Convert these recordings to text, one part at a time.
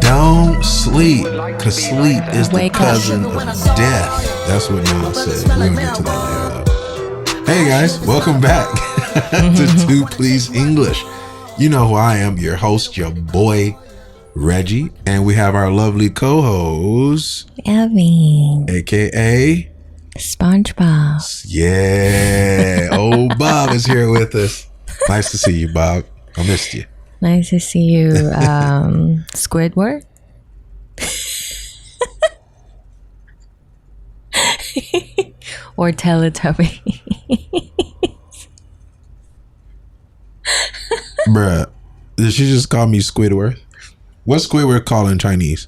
Don't sleep, because sleep is the cousin of death. That's what Neil said. We're going to get to that later, though. Hey, guys, welcome back to Do Please English. You know who I am, your host, your boy, Reggie. And we have our lovely co-host, Elvi, a.k.a. SpongeBob. Yeah. Oh, Bob is here with us. Nice to see you, Bob. I missed you. Nice to see you, Squidward. Or Teletubby. Bruh, did she just call me Squidward? What's Squidward called in Chinese?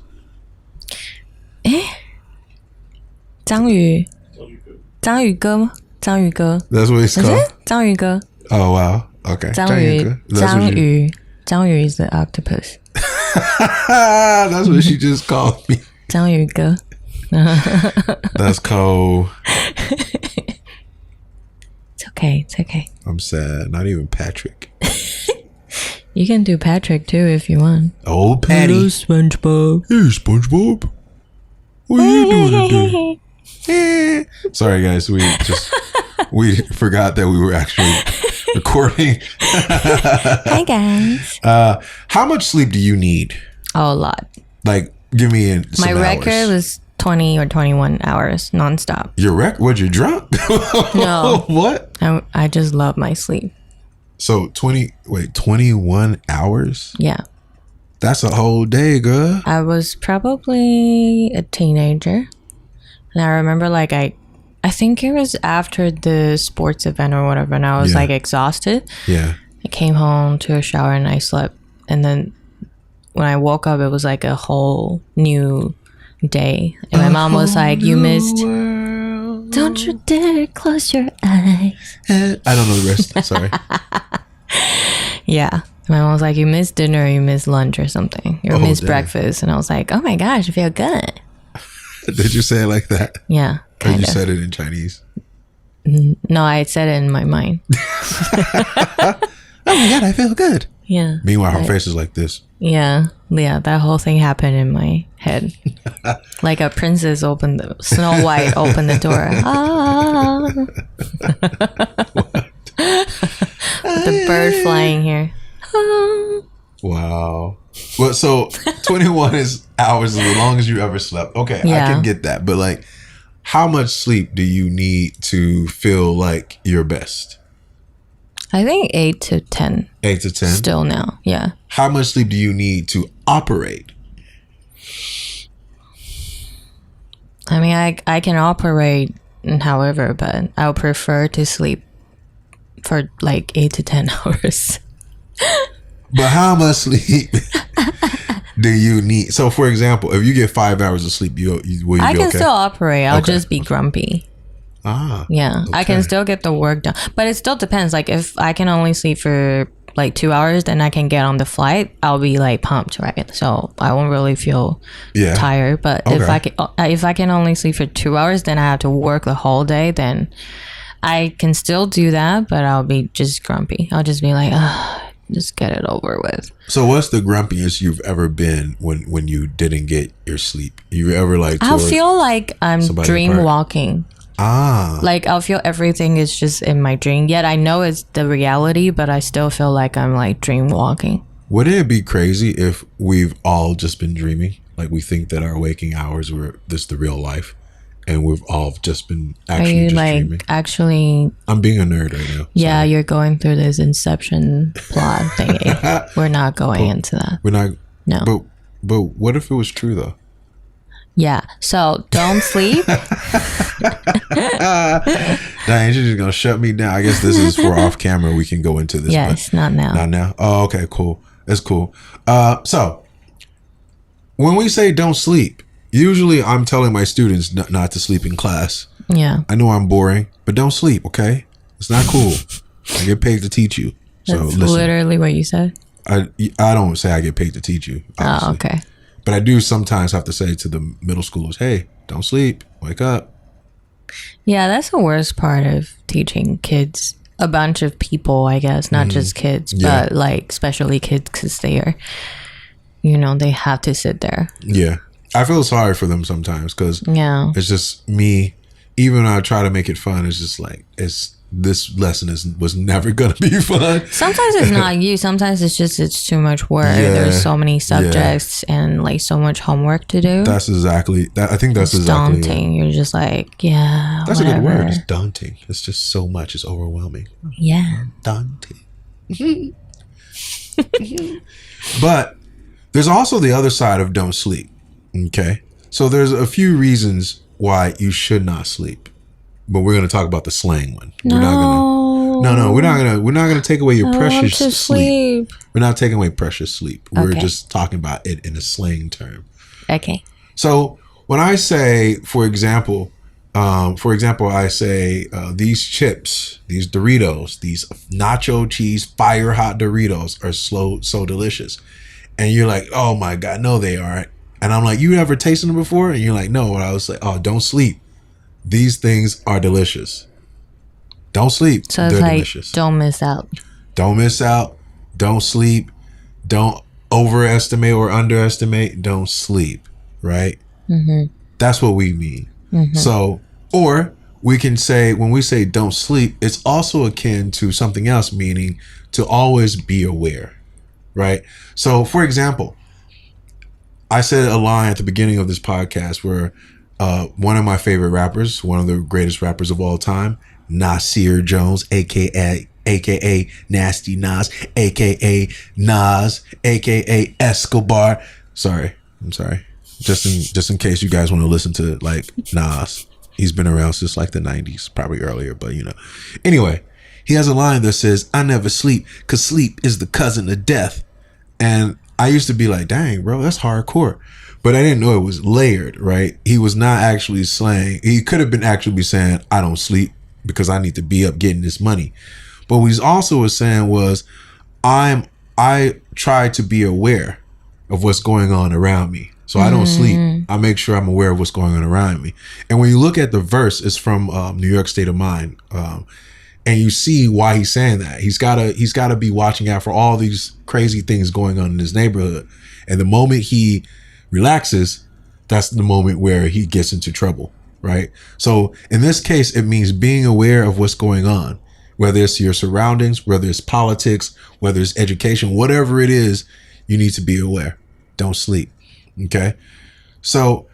章鱼哥吗？章鱼哥 That's what it's called? 章鱼哥 Oh, wow. Okay. 章鱼 is the octopus. That's what she just called me. 章鱼哥 That's cold. It's okay. I'm sad. Not even Patrick. You can do Patrick too if you want. Oh, Patty. Hello, SpongeBob. Hey, SpongeBob. What are you doing today? Sorry, guys. We forgot that we were actually recording. Hi, guys. How much sleep do you need? Oh, a lot. Like, give me some My record hours. was 20 or 21 hours nonstop. Your record? What, you drunk? No. What? I just love my sleep. So 21 hours? Yeah. That's a whole day, girl. I was probably a teenager. And I remember I think it was after the sports event or whatever, and I was exhausted. Yeah. I came home, took a shower, and I slept. And then when I woke up, it was like a whole new day. And my mom was like, you missed. World. Don't you dare close your eyes. I don't know the rest. Sorry. Yeah. My mom was like, you missed dinner, or you missed lunch or something. You missed damn. breakfast. And I was like, oh my gosh, I feel good. Did you say it like that? Yeah. Or you Kinda. said it in Chinese? No, I said it in my mind. Oh my God, I feel good. Yeah. Meanwhile, her face is like this. Yeah. That whole thing happened in my head. Like a princess Snow White opened the door. Ah. With the bird flying here. Ah. Wow. Well, so 21 hours is as long as you ever slept. Okay, Yeah. I can get that. But how much sleep do you need to feel like your best? I think 8 to 10. 8 to 10? Still now. Yeah. How much sleep do you need to operate? I mean, I can operate however, but I would prefer to sleep for 8 to 10 hours. But how much sleep do you need? So, for example, if you get 5 hours of sleep, will you be okay? I can still operate. I'll Okay. just be grumpy. Ah. Yeah. I can okay. still get the work done. But it still depends. If I can only sleep for 2 hours, then I can get on the flight. I'll be pumped, right? So I won't really feel tired. But if I can only sleep for 2 hours, then I have to work the whole day. Then I can still do that, but I'll be just grumpy. I'll just be like, just get it over with. So what's the grumpiest you've ever been when you didn't get your sleep? You ever I'll feel like I'm dream apart? walking. Ah. I'll feel everything is just in my dream. Yet I know it's the reality, but I still feel like I'm dream walking. Wouldn't it be crazy if we've all just been dreaming? We think that our waking hours were this the real life, and we've all just been actually just dreaming. Actually? I'm being a nerd right now. Yeah, sorry. You're going through this Inception plot thingy. We're not going into that. We're not. No. But what if it was true though? Yeah. So don't sleep. Dang, she's just gonna shut me down. I guess this is for off camera. We can go into this. Yes, not now. Not now. Oh, okay, cool. That's cool. So when we say don't sleep, usually I'm telling my students not to sleep in class. Yeah. I know I'm boring, but don't sleep, okay? It's not cool. I get paid to teach you. So That's listen. literally what you said. I don't say I get paid to teach you. Obviously. Oh, okay. But I do sometimes have to say to the middle schoolers, hey, don't sleep. Wake up. Yeah, that's the worst part of teaching kids. A bunch of people, I guess, not just kids, but especially kids because they are you know, they have to sit there. Yeah. I feel sorry for them sometimes because it's just me. Even when I try to make it fun, it's just like, this lesson was never going to be fun. Sometimes it's not you. Sometimes it's too much work. There's so many subjects and like so much homework to do. That's exactly that. I think that's exactly daunting. You're just like, that's whatever. a good word. It's daunting. It's just so much. It's overwhelming. Yeah. Daunting. But there's also the other side of don't sleep. Okay. So there's a few reasons why you should not sleep. But we're going to talk about the slang one. No. We're not going to take away your precious sleep. We're not taking away precious sleep. We're just talking about it in a slang term. Okay. So when I say, for example, I say these chips, these Doritos, these nacho cheese fire hot Doritos are so delicious. And you're like, oh my God, no, they aren't. And I'm like, you ever tasted them before? And you're like, no. And I was like, oh, don't sleep. These things are delicious. Don't sleep. So it's They're like, delicious. don't miss out. Don't miss out. Don't sleep. Don't overestimate or underestimate. Don't sleep. Right? Mm-hmm. That's what we mean. Mm-hmm. So, or we can say, when we say don't sleep, it's also akin to something else, meaning to always be aware. Right? So, for example, I said a line at the beginning of this podcast where one of my favorite rappers, one of the greatest rappers of all time, Nasir Jones, aka Nasty Nas, aka Nas, aka Escobar. I'm sorry. Just in case you guys want to listen to like Nas. He's been around since like the 90s, probably earlier, but you know. Anyway, he has a line that says, I never sleep because sleep is the cousin of death. And I used to be like, dang, bro, that's hardcore. But I didn't know it was layered, right? He was not actually slaying. He could have been actually be saying, I don't sleep because I need to be up getting this money. But what he's also was saying was, I try to be aware of what's going on around me. So I don't sleep. I make sure I'm aware of what's going on around me. And when you look at the verse, it's from New York State of Mind. And you see why he's saying that. He's gotta be watching out for all these crazy things going on in his neighborhood. And the moment he relaxes, that's the moment where he gets into trouble, right? So in this case, it means being aware of what's going on, whether it's your surroundings, whether it's politics, whether it's education, whatever it is, you need to be aware. Don't sleep. Okay. So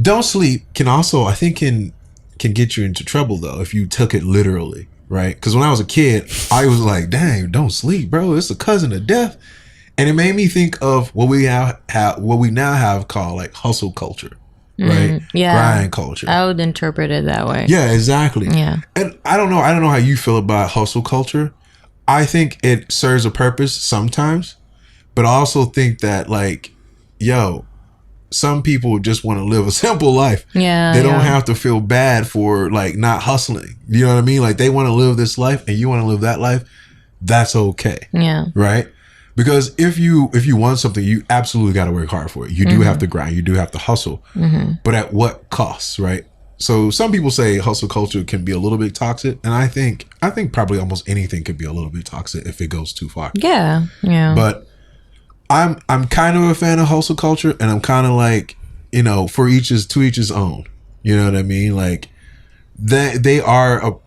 don't sleep can also, I think can get you into trouble though, if you took it literally, right? Because when I was a kid, I was like, dang, don't sleep, bro. It's a cousin of death. And it made me think of what we now have called like hustle culture, right? Yeah. Grind culture. I would interpret it that way. Yeah, exactly. Yeah. And I don't know how you feel about hustle culture. I think it serves a purpose sometimes, but I also think that like, yo, some people just want to live a simple life. Yeah. They don't have to feel bad for like not hustling. You know what I mean? Like they want to live this life and you want to live that life. That's okay. Yeah. Right? Because if you want something, you absolutely got to work hard for it. You do have to grind. You do have to hustle. But at what cost, right? So some people say hustle culture can be a little bit toxic. And I think probably almost anything could be a little bit toxic if it goes too far. Yeah. Yeah. But I'm kind of a fan of hustle culture, and I'm kind of like, you know, to each his own. You know what I mean? Like they are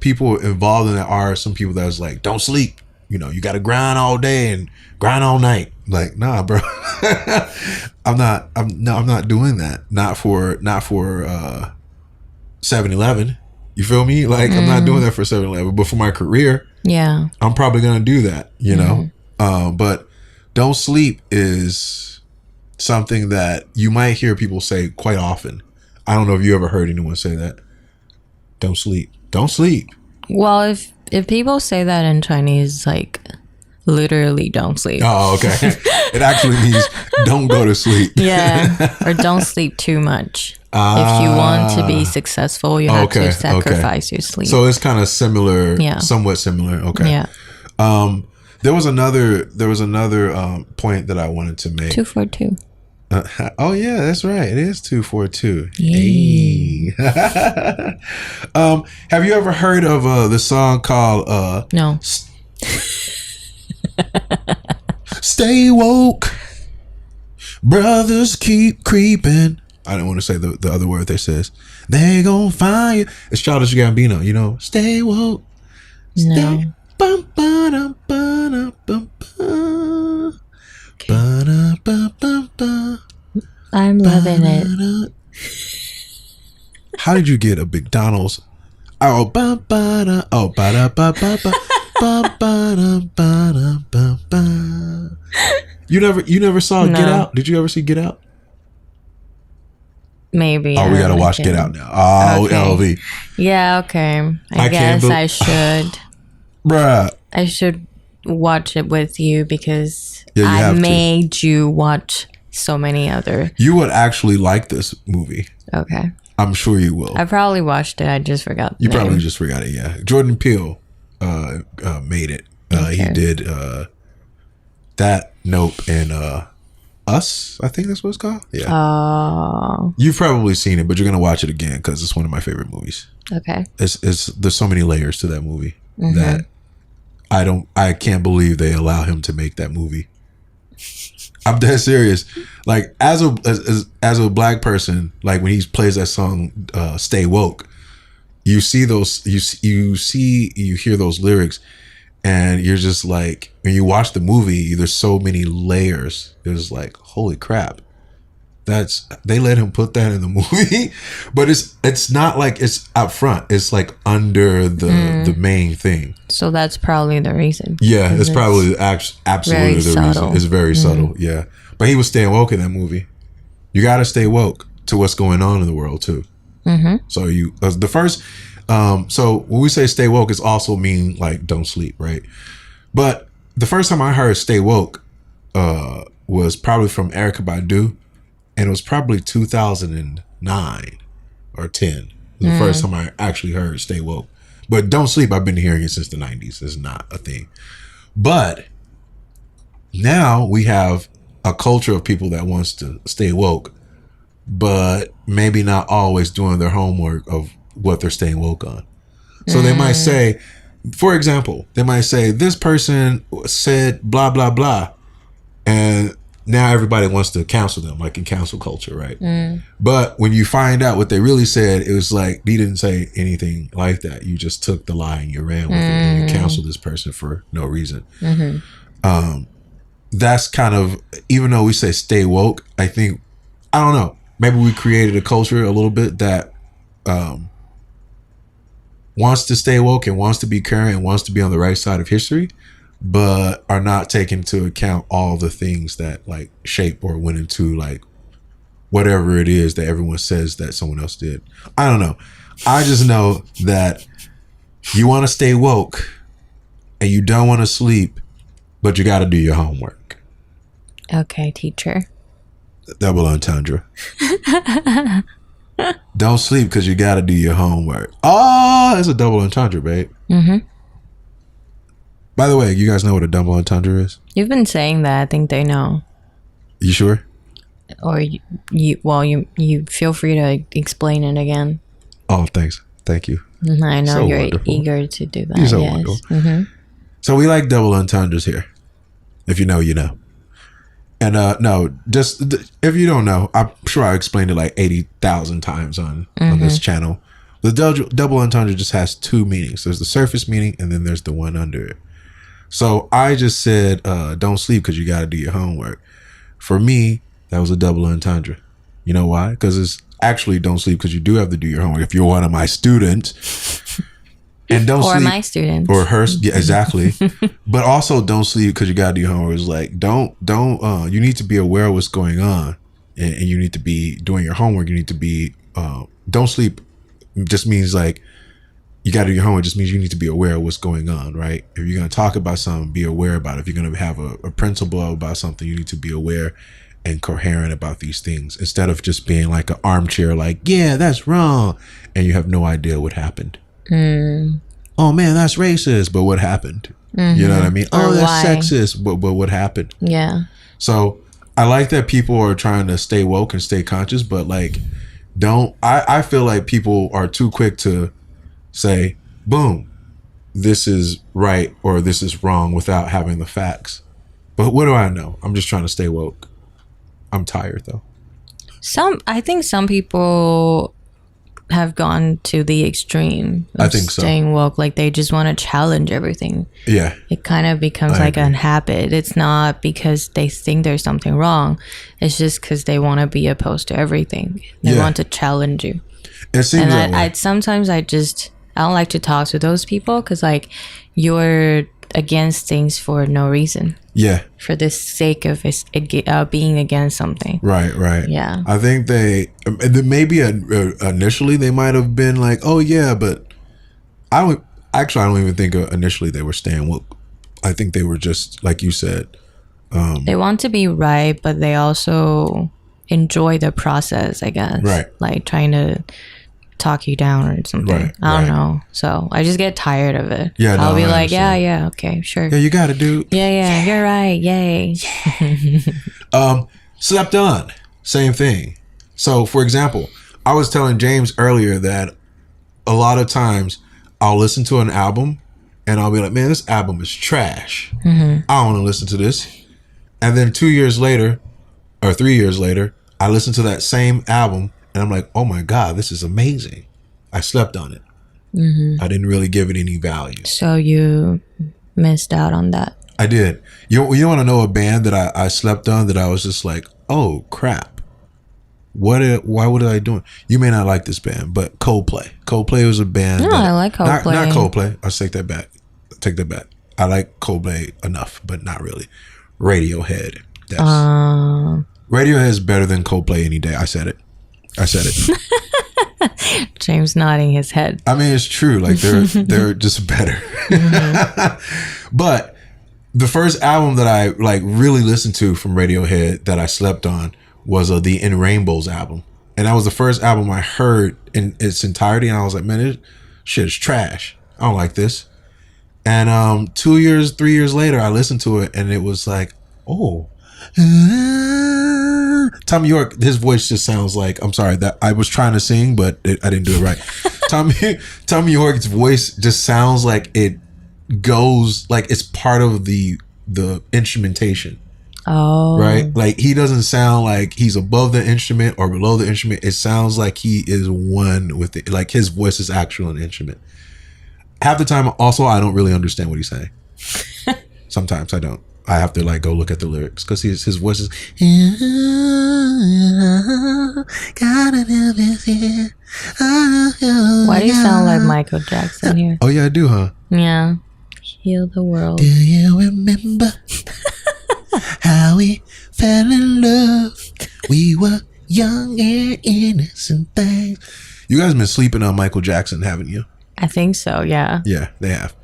people involved in that are some people that's like, don't sleep. You know, you got to grind all day and grind all night. Like, nah, bro. I'm not doing that. Not for 7-Eleven. You feel me? Like I'm not doing that for 7-Eleven, but for my career, yeah, I'm probably gonna do that. You know, but don't sleep is something that you might hear people say quite often. I don't know if you ever heard anyone say that. Don't sleep. Don't sleep. Well, if people say that in Chinese, like literally don't sleep. Oh, okay. It actually means don't go to sleep. Yeah. Or don't sleep too much. If you want to be successful, you have to sacrifice your sleep. So it's kind of similar, somewhat similar. Okay. Yeah. There was another point that I wanted to make. 242. Oh yeah, that's right. It is 242. Hey. Have you ever heard of the song called No. Stay Woke? Brothers keep creeping. I don't want to say the other word they says. They gon' find you. It's Childish Gambino, you know. Stay woke. Stay. No. Bum, ba-dum, ba-dum, bum, ba. Ba-dum, ba-dum, ba. I'm loving it. How did you get a McDonald's? Oh, ba ba da, oh, ba da ba ba ba, ba ba da ba da ba ba. You never saw Get Out? Did you ever see Get Out? Maybe. Oh, we gotta watch Get Out now. Oh, okay. Elvi. Yeah, okay. I guess I should. Bruh. I should watch it with you because I made you watch so many other. You would actually like this movie. Okay. I'm sure you will. I probably watched it. I just forgot. You probably just forgot it. Yeah. Jordan Peele made it. Okay. He did that, Nope, and Us. I think that's what it's called. Yeah. Oh. You've probably seen it, but you're gonna watch it again because it's one of my favorite movies. Okay. It's there's so many layers to that movie that I can't believe they allow him to make that movie. I'm dead serious. Like as a black person, like when he plays that song, "Stay Woke," you see those, you hear those lyrics, and you're just like, when you watch the movie, there's so many layers. It's like, holy crap, they let him put that in the movie, but it's not like it's up front. It's like under the main thing. So that's probably the reason. Yeah, it's probably absolutely the reason. It's very subtle. Yeah, but he was staying woke in that movie. You got to stay woke to what's going on in the world too. So the first. So when we say stay woke, it's also mean like don't sleep, right? But the first time I heard stay woke was probably from Erykah Badu. And it was probably 2009 or 10. The first time I actually heard Stay Woke. But Don't Sleep, I've been hearing it since the 90s. It's not a thing. But now we have a culture of people that wants to stay woke, but maybe not always doing their homework of what they're staying woke on. So they might say, for example, this person said blah, blah, blah. And now everybody wants to cancel them, like in cancel culture, right? But when you find out what they really said, it was like, he didn't say anything like that. You just took the lie and you ran with it and you canceled this person for no reason. That's kind of, even though we say stay woke, I think, I don't know, maybe we created a culture a little bit that wants to stay woke and wants to be current and wants to be on the right side of history, but are not taking into account all the things that like shape or went into like whatever it is that everyone says that someone else did. I don't know. I just know that you want to stay woke and you don't want to sleep, but you got to do your homework. Okay, teacher. Double entendre. Don't sleep because you got to do your homework. Oh, it's a double entendre, babe. By the way, you guys know what a double entendre is? You've been saying that. I think they know. You sure? Or you feel free to explain it again. Oh, thanks. Thank you. I know so you're wonderful. Eager to do that. You're so wonderful. So we like double entendres here. If you know, you know. And no, just if you don't know, I'm sure I explained it like 80,000 times on this channel. The double entendre just has two meanings. There's the surface meaning and then there's the one under it. So I just said, don't sleep because you got to do your homework. For me, that was a double entendre. You know why? Because it's actually don't sleep because you do have to do your homework. If you're one of my students, and don't sleep, or my students, or her, yeah, exactly. But also don't sleep because you got to do your homework. It's like don't. You need to be aware of what's going on, and you need to be doing your homework. You need to be don't sleep. Just means like you got to do your homework. Just means you need to be aware of what's going on, right? If you're going to talk about something, be aware about it. If you're going to have a principle about something, you need to be aware and coherent about these things instead of just being like an armchair, like, yeah, that's wrong. And you have no idea what happened. Oh man, that's racist. But what happened? You know what I mean? Or that's sexist. But what happened? Yeah. So I like that people are trying to stay woke and stay conscious, but like, I feel like people are too quick to say, boom, this is right or this is wrong without having the facts. But what do I know? I'm just trying to stay woke. I'm tired though. I think some people have gone to the extreme of staying woke. Like they just want to challenge everything. Yeah. It kind of becomes like a habit. It's not because they think there's something wrong. It's just because they want to be opposed to everything. They want to challenge you. It seems that way. Sometimes I don't like to talk to those people because like you're against things for no reason. Yeah. For the sake of being against something. Right. Yeah. I think maybe initially they might have been like, oh yeah, but I don't even think initially they were staying woke. I think they were just, like you said. They want to be right, but they also enjoy the process, I guess. Right. Like trying to talk you down or something. Right, I don't know. So I just get tired of it. Yeah, I'll be like, yeah, okay, sure. Yeah, you got it, dude. Yeah, you're right. Yay. Slept on. Same thing. So, for example, I was telling James earlier that a lot of times I'll listen to an album and I'll be like, man, this album is trash. I don't want to listen to this. And then 2 years later or 3 years later, I listen to that same album and I'm like, oh my God, this is amazing. I slept on it. I didn't really give it any value. So you missed out on that. I did. You want to know a band that I slept on that I was just like, oh crap. Why what are I doing? You may not like this band, but Coldplay. Coldplay was a band. No, I like Coldplay. Not Coldplay. I'll take that back. Take that back. I like Coldplay enough, but not really. Radiohead. Radiohead is better than Coldplay any day. I said it. James nodding his head. I mean, it's true. Like they're just better. But the first album that I like really listened to from Radiohead that I slept on was the In Rainbows album, and that was the first album I heard in its entirety. And I was like, man, this shit is trash. I don't like this. And 3 years later, I listened to it, and it was like, oh. Tom York, his voice just sounds like, I'm sorry that I was trying to sing, but I didn't do it right. Tom York's voice just sounds like it goes like it's part of the instrumentation. Oh, right. Like he doesn't sound like he's above the instrument or below the instrument. It sounds like he is one with it. Like his voice is actually an instrument. Half the time, also, I don't really understand what he's saying. Sometimes I don't. I have to like go look at the lyrics because his voice is. Why do you sound like Michael Jackson here? Oh yeah, I do, huh? Yeah. Heal the world. Do you remember how we fell in love? We were young and innocent things. You guys have been sleeping on Michael Jackson, haven't you? I think so. Yeah. Yeah, they have.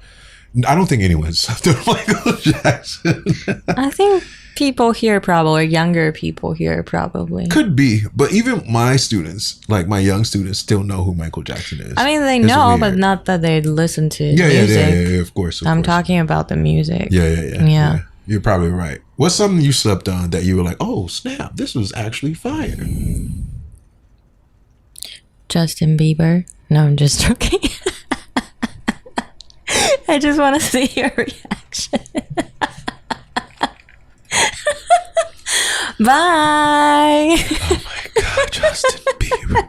I don't think anyone's slept on Michael Jackson. I think people here probably, younger people here probably. Could be, but even my students, like my young students, still know who Michael Jackson is. I mean, they know, but not that they listen to music. Yeah, of course. I'm talking about the music. Yeah. You're probably right. What's something you slept on that you were like, oh, snap, this was actually fire? Justin Bieber. No, I'm just joking. I just want to see your reaction. Bye. Oh my God, Justin Bieber.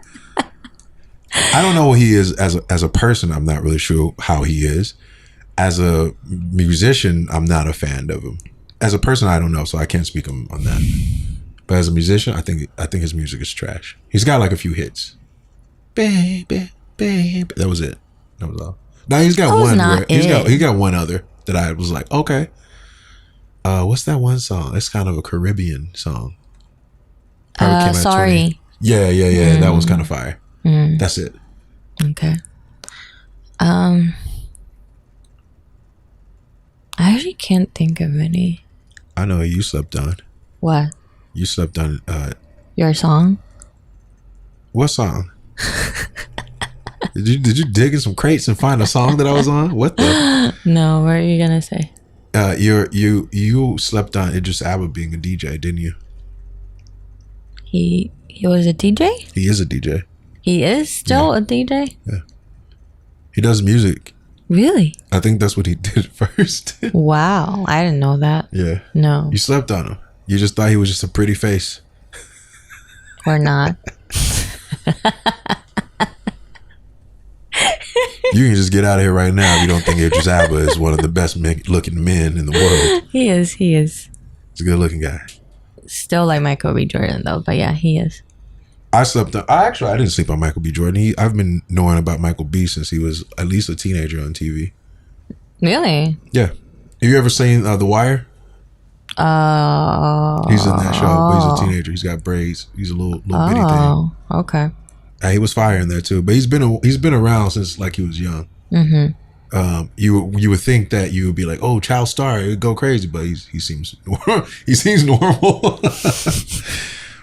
I don't know what he is as a person. I'm not really sure how he is. As a musician, I'm not a fan of him. As a person, I don't know, so I can't speak on that. But as a musician, I think his music is trash. He's got like a few hits. Baby, baby. That was it. That was all. Now he's got one. He got one other that I was like, okay. What's that one song? It's kind of a Caribbean song. Sorry. Yeah. That was kind of fire. That's it. Okay. I actually can't think of any. I know you slept on. What? You slept on. Your song? What song? Did you dig in some crates and find a song that I was on? What the? No, what are you gonna say? You slept on Idris Elba being a DJ, didn't you? He was a DJ? He is a DJ. He is still a DJ? Yeah. He does music. Really? I think that's what he did first. Wow, I didn't know that. Yeah. No. You slept on him. You just thought he was just a pretty face. Or not. You can just get out of here right now if you don't think Idris Elba is one of the best looking men in the world. He is. He's a good looking guy. Still like Michael B. Jordan though, but yeah, he is. I didn't sleep on Michael B. Jordan. I've been knowing about Michael B. since he was at least a teenager on TV. Really? Yeah. Have you ever seen The Wire? He's in that show, but he's a teenager. He's got braids. He's a little bitty thing. Oh, okay. He was fire in there too, but he's been around since like he was young. Mm-hmm. You would think that you would be like, oh, child star, it would go crazy, but he seems normal.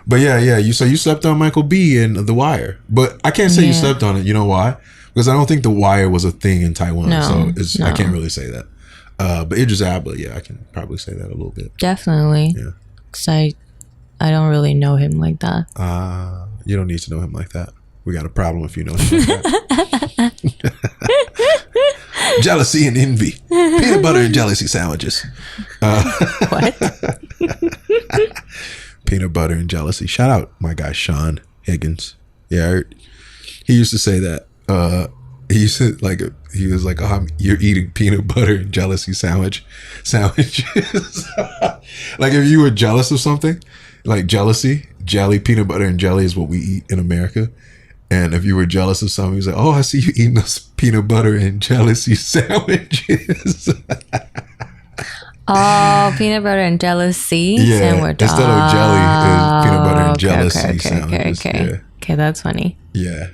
But yeah. You slept on Michael B. in The Wire, but I can't say you slept on it. You know why? Because I don't think The Wire was a thing in Taiwan, I can't really say that. But Idris Elba, yeah, I can probably say that a little bit. Definitely. Yeah. Because I don't really know him like that. You don't need to know him like that. We got a problem if you know him like that. Jealousy and envy. Peanut butter and jealousy sandwiches. What? Peanut butter and jealousy. Shout out my guy Sean Higgins. Yeah, he used to say that. He used to he was like, oh, you're eating peanut butter and jealousy sandwiches. Like if you were jealous of something, like jealousy, jelly, peanut butter and jelly is what we eat in America. And if you were jealous of something, he was like, oh, I see you eating those peanut butter and jealousy sandwiches. Oh, peanut butter and jealousy sandwich. Instead of jelly, is peanut butter and jealousy sandwiches. Okay, that's funny. Yeah.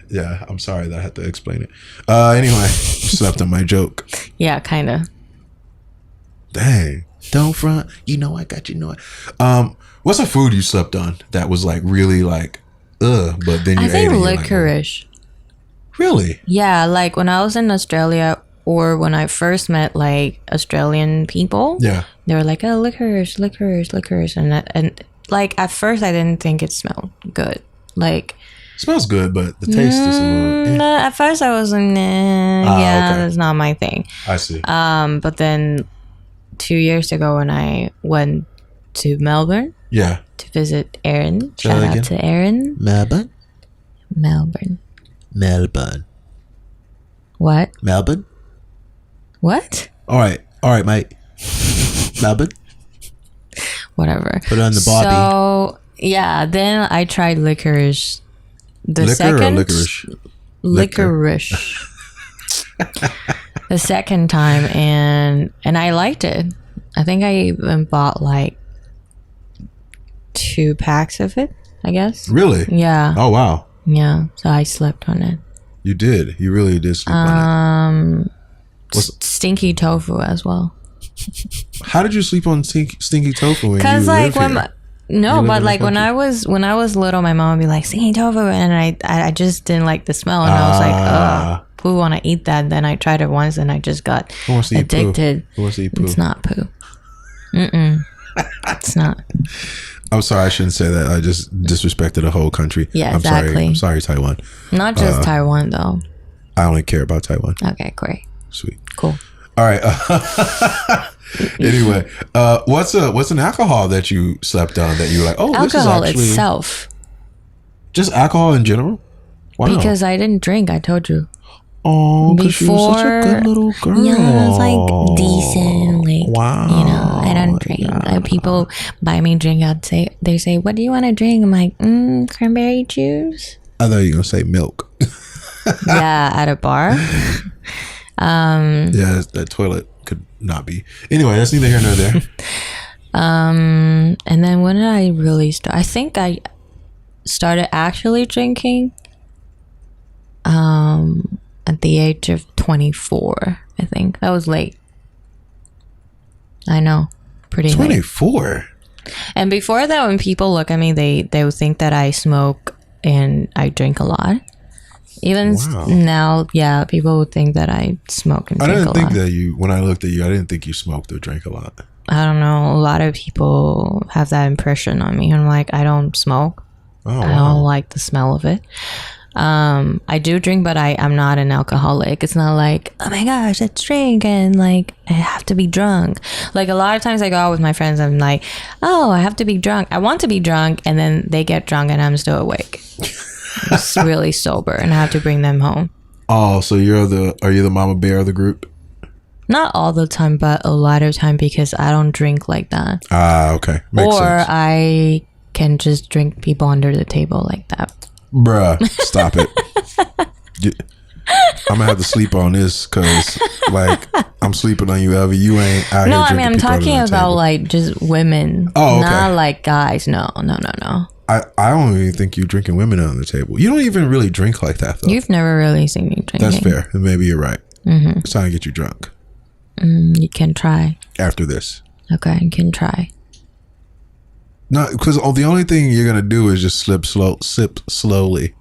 I'm sorry that I had to explain it. Anyway, slept on my joke. Yeah, kind of. Dang. Don't front. You know I got you. Know it. What's a food you slept on that was like really like, but then you ate it? I think licorice. Like, really? Yeah, like when I was in Australia or when I first met like Australian people. Yeah. They were like, oh, licorice. And like at first I didn't think it smelled good. Like, it smells good, but the taste is a little... At first I was like, nah, that's not my thing. I see. But then 2 years ago when I went to Melbourne to visit Aaron. Shout out to Aaron. Melbourne. What? Melbourne. What? All right, mate. Melbourne. Whatever. Put it on the barbie. So yeah, then I tried licorice. Liquor or licorice? Licorice. The second time, and I liked it. I think I even bought like 2 packs of it, I guess. Really? Yeah. Oh wow. Yeah. So I slept on it. You did. You really did sleep on it. Stinky tofu as well. How did you sleep on stinky tofu? Because like when when I was little, my mom would be like stinky tofu, and I just didn't like the smell, and I was like, oh, poo, want to eat that. Then I tried it once, and I just got addicted. Who wants to eat poo? It's not poo. It's not. I'm sorry, I shouldn't say that. I just disrespected the whole country. Yeah, exactly. I'm sorry, Taiwan. Not just Taiwan though. I only care about Taiwan. Okay, great. Sweet. Cool. All right. Anyway, what's an alcohol that you slept on that you were like, oh, alcohol this is actually itself. Just alcohol in general? Wow. Because I didn't drink. I told you. Oh, because you were such a good little girl. Yeah, I was like decent. Like, wow. You know, I don't drink. Yeah. Like, people buy me drink. They say, what do you want to drink? I'm like, cranberry juice. I thought you were going to say milk. Yeah, at a bar. Yeah, that toilet could not be. Anyway, that's neither here nor there. And then when did I really start? I think I started actually drinking at the age of 24. I think that was late. I know, pretty 24. Late. And before that, when people look at me, they would think that I smoke and I drink a lot. Even now, yeah, people would think that I smoke and drink a lot. I didn't think that when I looked at you, I didn't think you smoked or drank a lot. I don't know. A lot of people have that impression on me. I'm like, I don't smoke. Oh, I don't like the smell of it. I do drink, but I'm not an alcoholic. It's not like, oh my gosh, let's drink and like I have to be drunk. Like a lot of times I go out with my friends, I'm like, oh, I have to be drunk. I want to be drunk, and then they get drunk and I'm still awake. It's really sober, and I have to bring them home. Oh, so are you the mama bear of the group? Not all the time, but a lot of time, because I don't drink like that. Okay. Makes sense. I can just drink people under the table like that. Bruh, stop it. I'm gonna have to sleep on this because, like, I'm sleeping on you, Elvi. You ain't out here. No, I mean, I'm talking about like just women. Oh, okay. Not like guys. No. I don't even think you're drinking women on the table. You don't even really drink like that, though. You've never really seen me drinking. That's fair. Maybe you're right. Mm-hmm. It's time to get you drunk. You can try. After this. Okay, you can try. No, because the only thing you're going to do is just sip slowly,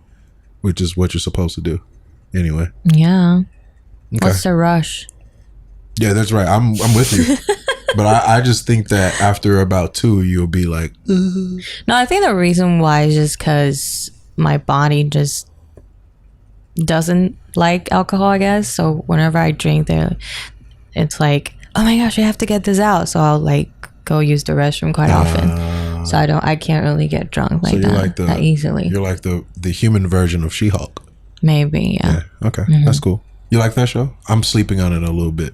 which is what you're supposed to do. Anyway. Yeah. Okay. What's the rush? Yeah, that's right. I'm with you. But I just think that after about 2, you'll be like, ugh. No, I think the reason why is just because my body just doesn't like alcohol, I guess. So whenever I drink there, it's like, oh my gosh, I have to get this out. So I'll like go use the restroom quite often. So I can't really get drunk like that easily. You're like the human version of SheHulk. Maybe, yeah. Okay, that's cool. You like that show? I'm sleeping on it a little bit.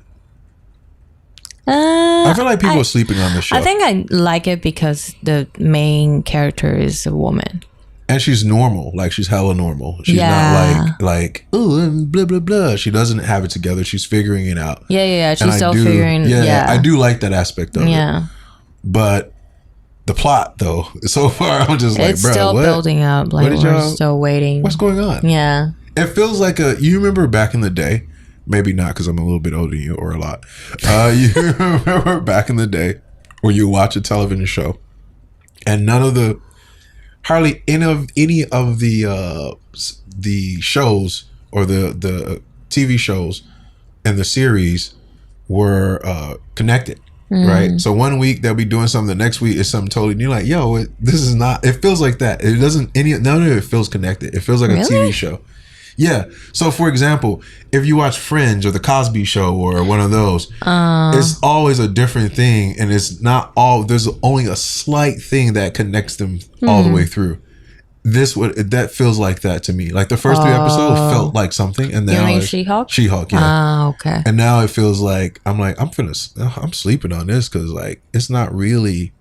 I feel like people are sleeping on this show. I think I like it because the main character is a woman. And she's normal. Like, she's hella normal. She's not like, ooh, blah, blah, blah. She doesn't have it together. She's figuring it out. Yeah. She's still figuring it out. Yeah, I do like that aspect of it. But the plot, though, so far, I'm just like, bro, it's still building up. Like, we're still waiting. What's going on? Yeah. It feels like you remember back in the day, maybe not because I'm a little bit older than you or a lot. You remember back in the day where you watch a television show and hardly any of the shows or the TV shows and the series were connected, right? So one week they'll be doing something, the next week is something totally new. Like, yo, this is not. It feels like that. It doesn't. None of it feels connected. It feels like a TV show. Yeah. So, for example, if you watch Friends or The Cosby Show or one of those, it's always a different thing. And it's not all, there's only a slight thing that connects them all the way through. That feels like that to me. Like the first 3 episodes felt like something. And now it's SheHulk? SheHulk, yeah. Okay. And now it feels like, I'm sleeping on this because like, it's not really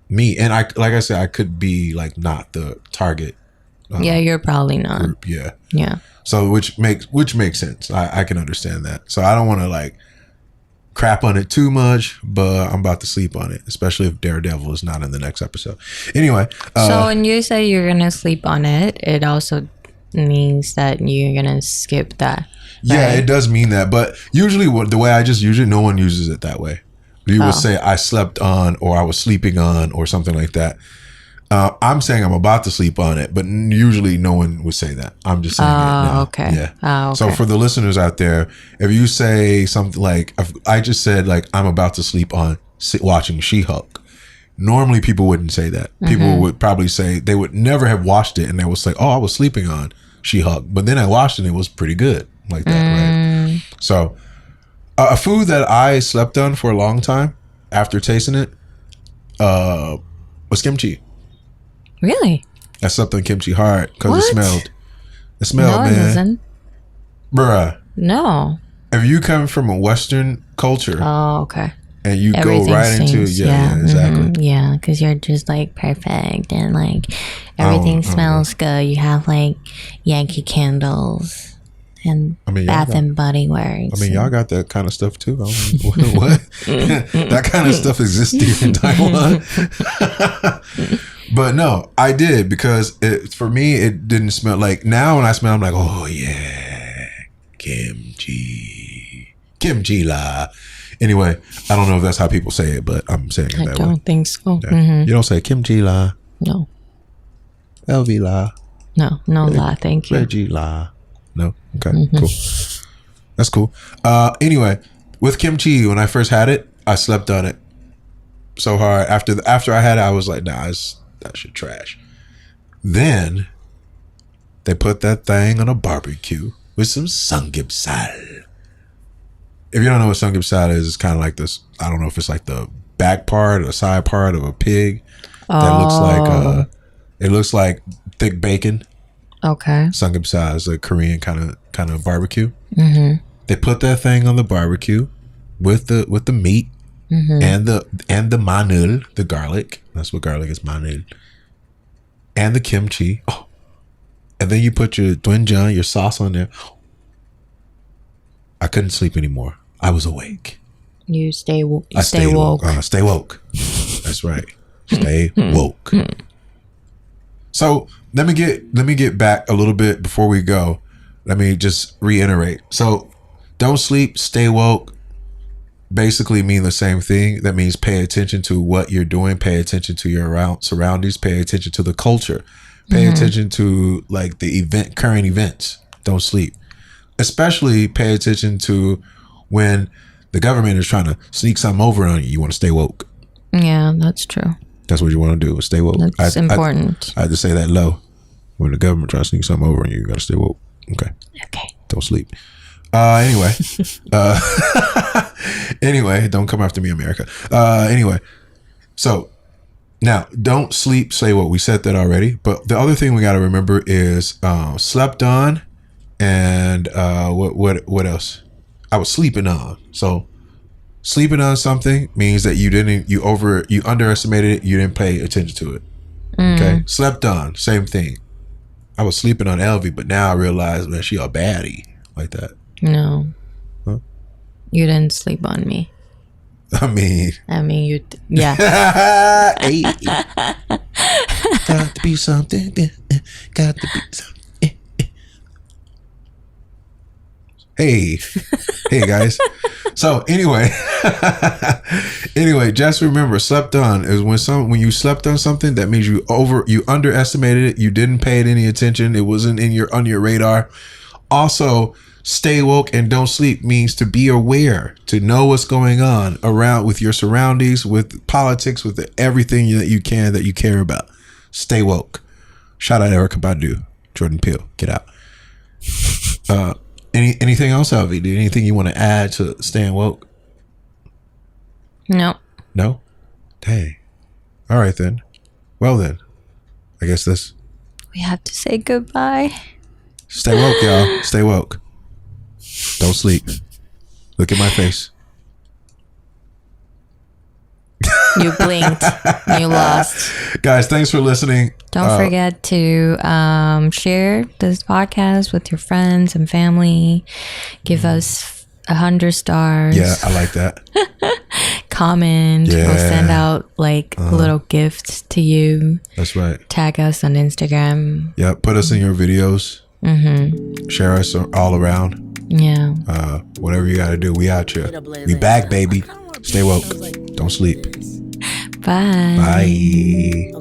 me. And like I said, I could be like not the target. Yeah, you're probably not. Group. Yeah. Yeah. So which makes sense. I can understand that. So I don't want to like crap on it too much, but I'm about to sleep on it, especially if Daredevil is not in the next episode. Anyway. So when you say you're going to sleep on it, it also means that you're going to skip that. Right? Yeah, it does mean that. But usually the way I just usually, no one uses it that way. You would say I slept on or I was sleeping on or something like that. I'm saying I'm about to sleep on it, but usually no one would say that. I'm just saying it now. Okay. Yeah. Okay. So for the listeners out there, if you say something like, I just said like, I'm about to sleep on watching SheHulk. Normally people wouldn't say that. People would probably say they would never have watched it and they would say, oh, I was sleeping on SheHulk. But then I watched it and it was pretty good like that, right? So a food that I slept on for a long time after tasting it was kimchi. Really? I slept on kimchi hard because it smelled. It smelled, man. It doesn't. Bruh. No. If you come from a Western culture. Oh, okay. And you go right into exactly. Yeah, because you're just like perfect and like everything smells good. You have like Yankee candles and Bath and Body Works. I mean, y'all got that kind of stuff too. I don't know what? That kind of stuff exists here in Taiwan. But no, I did because for me, it didn't smell like, now when I smell, I'm like, oh yeah, kimchi la. Anyway, I don't know if that's how people say it, but I'm saying it that way. I don't think so. Yeah. You don't say kimchi la. No. Elvi la. No la, thank you. Reggie la. No? Okay, cool. That's cool. Anyway, with kimchi, when I first had it, I slept on it so hard. After I had it, I was like, nah, that shit trash. Then They put that thing on a barbecue with some samgyeopsal. If you don't know what samgyeopsal is, it's kind of like this. I don't know if it's like the back part or side part of a pig that looks like it looks like thick bacon. Okay. Samgyeopsal is a Korean kind of barbecue. Mm-hmm. They put that thing on the barbecue with the meat and the maneul, the garlic. That's what garlic is, maneul, and the kimchi. Oh. And then you put your doenjang, your sauce on there. I couldn't sleep anymore. I was awake. You stay woke. Stay woke. Stay woke. That's right. Stay woke. So let me get back a little bit before we go. Let me just reiterate. So don't sleep, stay woke basically mean the same thing. That means pay attention to what you're doing, pay attention to your surroundings, pay attention to the culture, pay attention to like the current events. Don't sleep. Especially pay attention to when the government is trying to sneak something over on you. You want to stay woke. Yeah, that's true. That's what you want to do. Stay woke. That's important. I had to say that low. When the government tries to sneak something over on you, you got to stay woke. Okay. Don't sleep. Anyway. Anyway, don't come after me, America. Anyway. So now, don't sleep, say what we said that already. But the other thing we got to remember is slept on and what else? I was sleeping on. So sleeping on something means that you underestimated it. You didn't pay attention to it. Okay. Slept on, same thing. I was sleeping on Elvi, but now I realize that she a baddie like that. No. Huh? You didn't sleep on me. I mean you. Yeah. Hey. Got to be something. Got to be something. Hey guys. So anyway, just remember, slept on is when you slept on something, that means you underestimated it. You didn't pay it any attention. It wasn't on your radar. Also, stay woke and don't sleep means to be aware, to know what's going on around with your surroundings, with politics, with everything that you care about. Stay woke. Shout out Erykah Badu, Jordan Peele, get out. Anything else, Elvi? Anything you want to add to staying woke? No. No? Dang. All right then. Well then, I guess we have to say goodbye. Stay woke, y'all. Stay woke. Don't sleep. Look at my face. You blinked. You lost. Guys, thanks for listening. Don't forget to share this podcast with your friends and family. Give us 100 stars. Yeah, I like that. Comment. Yeah. We'll send out little gifts to you. That's right. Tag us on Instagram. Yeah, put us in your videos. Share us all around. Yeah. Whatever you got to do, we out here. We back, baby. Stay woke. Don't sleep. Bye. Bye.